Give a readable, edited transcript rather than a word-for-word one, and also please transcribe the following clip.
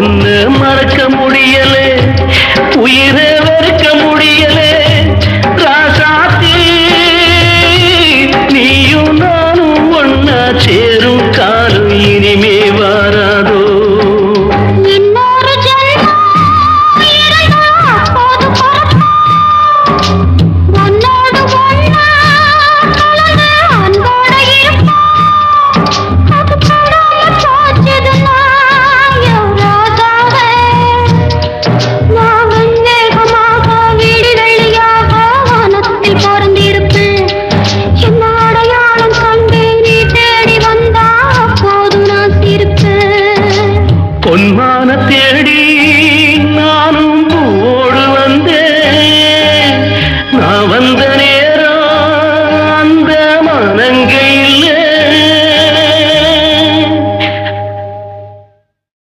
ஒன்னு மறக்க முடியலே, உயிரை வெறுக்க முடியலே. ராசாத்தி நீயும் நானும் ஒன்னா சேரும் காலம் இனிமே வாராதோ. பொன்மானத்தே